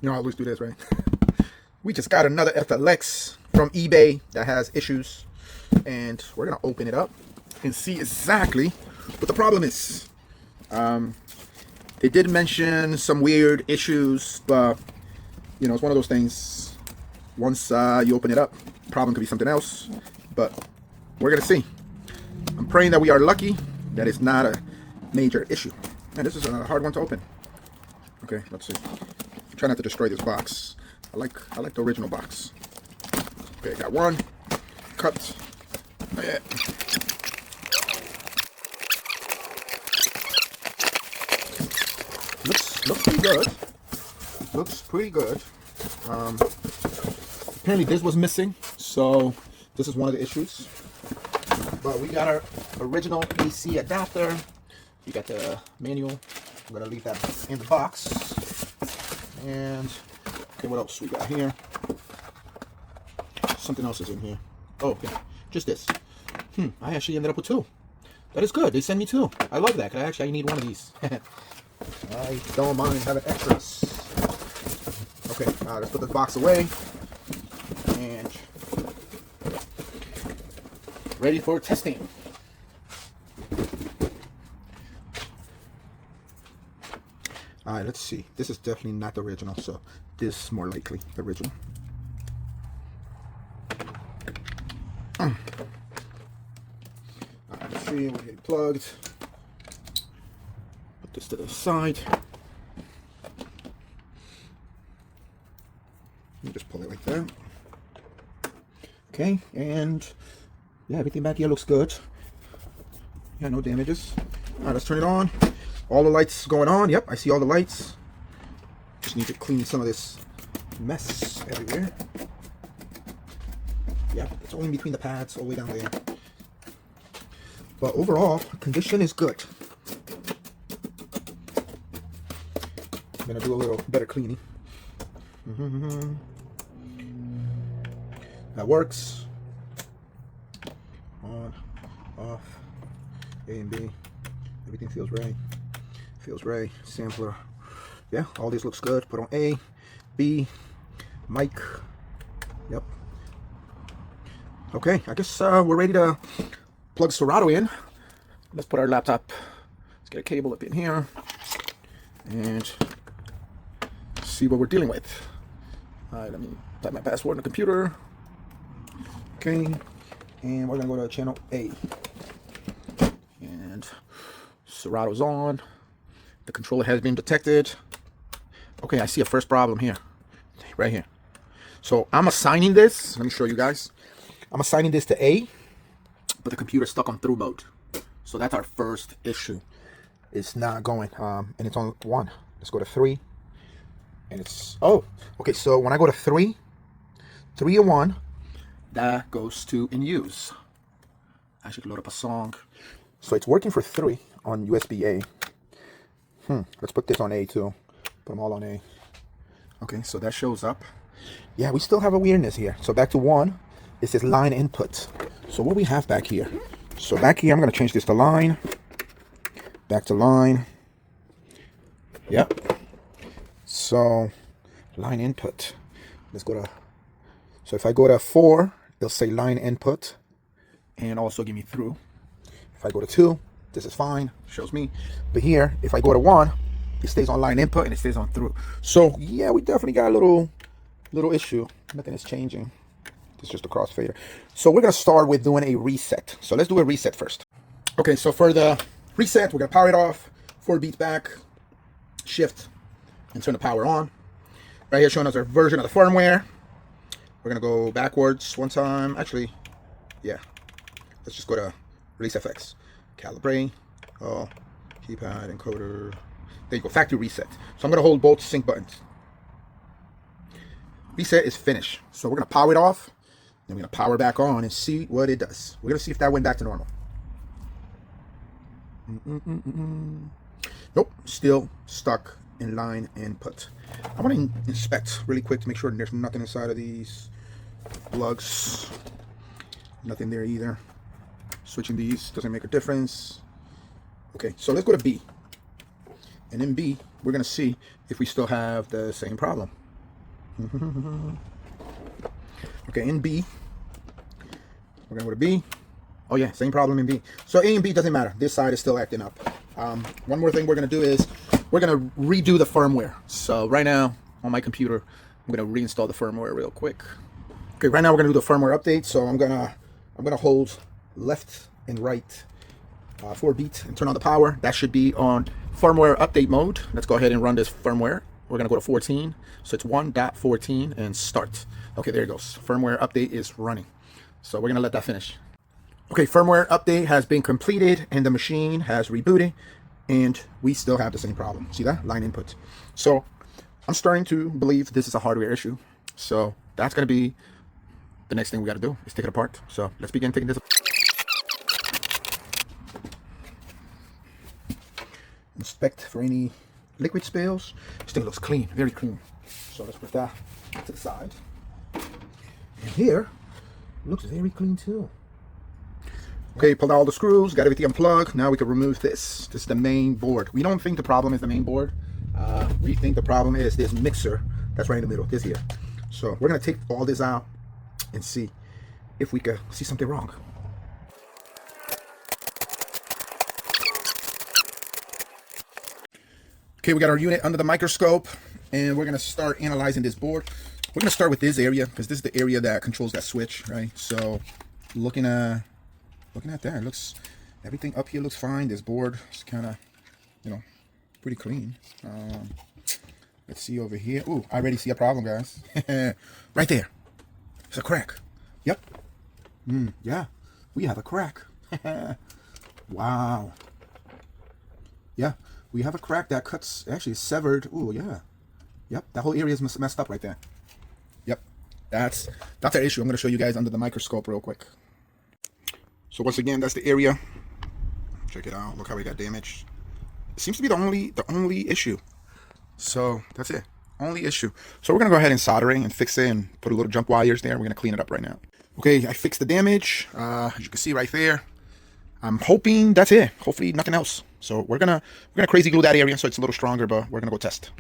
You know, I always do this, right? We just got another FLX from eBay that has issues, and we're gonna open it up and see exactly what the problem is. They did mention some weird issues, but you know, it's one of those things. Once you open it up, the problem could be something else, but we're gonna see. I'm praying that we are lucky, that it's not a major issue. And this is a hard one to open. Okay, let's see. Try not to destroy this box. I like the original box. Okay, got one cut. Yeah. Looks pretty good. Looks pretty good. Apparently this was missing, so this is one of the issues. But we got our original AC adapter. You got the manual. I'm gonna leave that in the box. And okay, what else we got here? Something else is in here. Oh, okay, just this. I actually ended up with two. That is good. They sent me two. I love that. I need one of these. I don't mind having extras. Okay, let's put this box away. And ready for testing. Alright, let's see. This is definitely not the original, so this is more likely the original. Alright, let's see. We'll get it plugged. Put this to the side. You just pull it like that. Okay, and yeah, everything back here looks good. Yeah, no damages. Alright, let's turn it on. All the lights going on. Yep, I see all the lights. Just need to clean some of this mess everywhere. Yeah, it's only between the pads all the way down there. But overall, condition is good. I'm gonna do a little better cleaning. That works. On, off, A and B. Everything feels right. Feels right. Sampler. Yeah, all this looks good. Put on A, B, mic. Yep. Okay, I guess we're ready to plug THRU in. Let's put our laptop. Let's get a cable up in here and see what we're dealing with. Alright, let me type my password on the computer. Okay, and we're gonna go to channel A. And THRU's on. The controller has been detected. Okay, I see a first problem here. Right here. So I'm assigning this. Let me show you guys. I'm assigning this to A, but the computer's stuck on THRU mode. So that's our first issue. It's not going. And it's on 1. Let's go to 3. And it's... Oh, okay. So when I go to 3 and 1, that goes to in use. I should load up a song. So it's working for 3 on USB A. Let's put this on A too. Put them all on A. Okay, so that shows up. Yeah, we still have a weirdness here. So back to 1. It says line input. So what we have back here? So back here, I'm going to change this to line. Back to line. Yep. So line input. Let's go to... So if I go to 4, it'll say line input. And also give me THRU. If I go to 2, this is fine, shows me. But here, if I go to 1, it stays on line input and it stays on THRU. So yeah, we definitely got a little issue. Nothing is changing. It's just a crossfader. So we're gonna start with doing a reset. So let's do a reset first. Okay, so for the reset, we're gonna power it off, 4 beats back, shift, and turn the power on. Right here showing us our version of the firmware. We're gonna go backwards one time. Actually, yeah. Let's just go to release FX. Calibrate, keypad, encoder. There you go, factory reset. So I'm gonna hold both sync buttons. Reset is finished. So we're gonna power it off, then we're gonna power back on and see what it does. We're gonna see if that went back to normal. Nope, still stuck in line input. I want to inspect really quick to make sure there's nothing inside of these plugs. Nothing there either. Switching these doesn't make a difference. Okay, so let's go to B. And in B, we're going to see if we still have the same problem. Okay, in B, we're gonna go to B. Oh yeah, same problem in B. So A and B doesn't matter. This side is still acting up. One more thing we're gonna do is we're gonna redo the firmware. So right now on my computer, I'm gonna reinstall the firmware real quick. Okay, right now we're gonna do the firmware update. So I'm gonna hold left and right for a beat and turn on the power. That should be on firmware update mode. Let's go ahead and run this firmware. We're gonna go to 14. So it's 1.14 and start. Okay, there it goes. Firmware update is running. So we're gonna let that finish. Okay, firmware update has been completed and the machine has rebooted and we still have the same problem. See that? Line input. So I'm starting to believe this is a hardware issue. So that's gonna be the next thing we gotta do is take it apart. So let's begin taking this apart. Inspect for any liquid spills. This thing looks clean, very clean. So let's put that to the side. And here, looks very clean too. Okay, pulled out all the screws, got everything unplugged. Now we can remove this. This is the main board. We don't think the problem is the main board. We think the problem is this mixer that's right in the middle, this here. So we're gonna take all this out and see if we can see something wrong. Okay, we got our unit under the microscope and we're gonna start analyzing this board. We're gonna start with this area because this is the area that controls that switch, right? So looking at that, it looks, everything up here looks fine. This board is kind of, you know, pretty clean. Let's see over here. Ooh, I already see a problem, guys. Right there. It's a crack. Yep. Yeah, we have a crack. Wow. Yeah, we have a crack that cuts, actually severed. Ooh, yeah. Yep, that whole area is messed up right there. Yep, that's our issue. I'm going to show you guys under the microscope real quick. So once again, that's the area. Check it out. Look how we got damaged. It seems to be the only issue. So that's it. Only issue. So we're gonna go ahead and soldering and fix it and put a little jump wires there. We're gonna clean it up right now. Okay, I fixed the damage. As you can see right there. I'm hoping that's it. Hopefully nothing else. So we're gonna crazy glue that area so it's a little stronger, but we're gonna go test.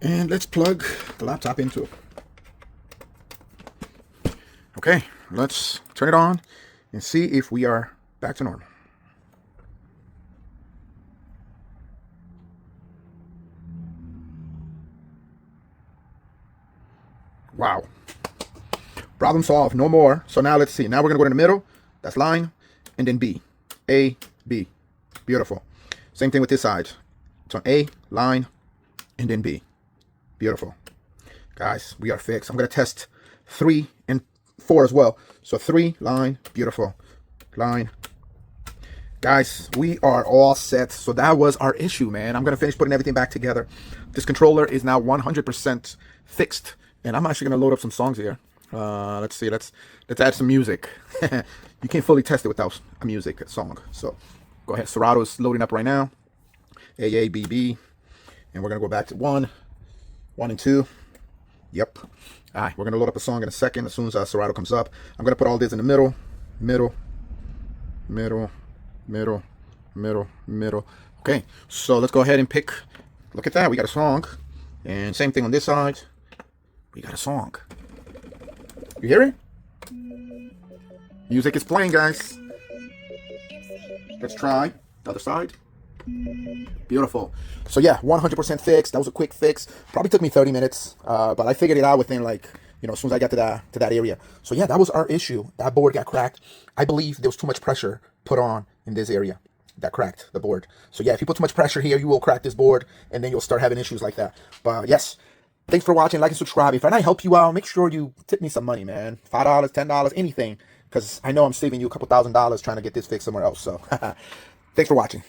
And let's plug the laptop into it. Okay, let's turn it on and see if we are back to normal. Wow. Problem solved, no more. So now let's see. Now we're gonna go in the middle. That's line, and then B. A, B. Beautiful. Same thing with this side. So A, line, and then B. Beautiful. Guys, we are fixed. I'm going to test 3 and 4 as well. So 3, line, beautiful. Line. Guys, we are all set. So that was our issue, man. I'm going to finish putting everything back together. This controller is now 100% fixed. And I'm actually going to load up some songs here. Let's see. Let's add some music. You can't fully test it without a music song. So go ahead. Serato is loading up right now. A, B, B. And we're going to go back to 1 and 2. Yep. All right, we're going to load up a song in a second as soon as Serato comes up. I'm going to put all this in the middle. Middle. Okay, so let's go ahead and pick. Look at that. We got a song. And same thing on this side. We got a song. You hear it? Music is playing, guys. Let's try the other side. Beautiful. So yeah, 100% fixed. That was a quick fix. Probably took me 30 minutes, but I figured it out within, like, you know, as soon as I got to that area. So yeah, that was our issue. That board got cracked. I believe there was too much pressure put on in this area that cracked the board. So yeah, if you put too much pressure here, you will crack this board, and then you'll start having issues like that. But yes, thanks for watching. Like and subscribe. If I help you out, make sure you tip me some money, man. $5, $10, anything. because I know I'm saving you a couple $1,000s trying to get this fixed somewhere else. So thanks for watching.